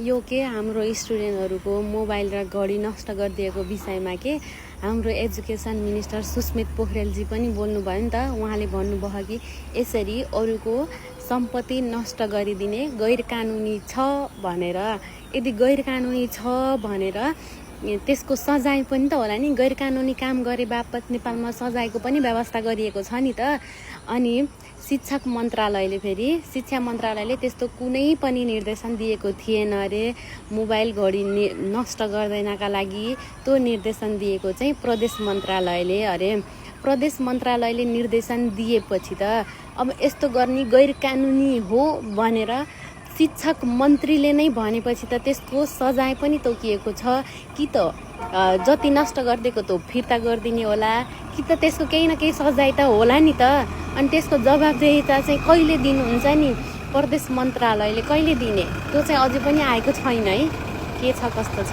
यो के हाम्रो स्टुडेन्टहरूको मोबाइल र घडी नष्ट गरिदिएको विषयमा के हाम्रो एजुकेसन मिनिस्टर सुस्मित पोखरेलजी पनि बोल्नुभयो नि त। उहाँले भन्नुभयो कि यसरी अरूको सम्पत्ति नष्ट गरिदिने गैर कानुनी छ भनेर। यदि गैर कानुनी छ भनेर त्यसको सजाय पनि त होला नि। गैर कानुनी काम गरे बापत नेपालमा सजायको पनि व्यवस्था गरिएको छ नि त। अनि शिक्षा मन्त्रालयले त्यस्तो कुनै पनि निर्देशन दिएको थिएन अरे। मोबाइल घडी नष्ट गर्दैनका लागि त्यो निर्देशन दिएको चाहिँ प्रदेश मन्त्रालयले अरे। प्रदेश मन्त्रालयले निर्देशन दिएपछि त अब यस्तो गर्ने गैर कानुनी हो भनेर शिक्षक मन्त्रीले नै भनेपछि त त्यसको सजाय पनि तोकिएको छ कि त जति नष्ट गरिदिएको त फिर्ता गरिदिने होला कि त त्यसको केही न केही सजाय त होला नि त। अनि त्यसको जवाबदेहिता चाहिँ कहिले दिनुहुन्छ नि प्रदेश मन्त्रालयले कहिले दिने त्यो चाहिँ अझै पनि आएको छैन है। के छ कस्तो छ।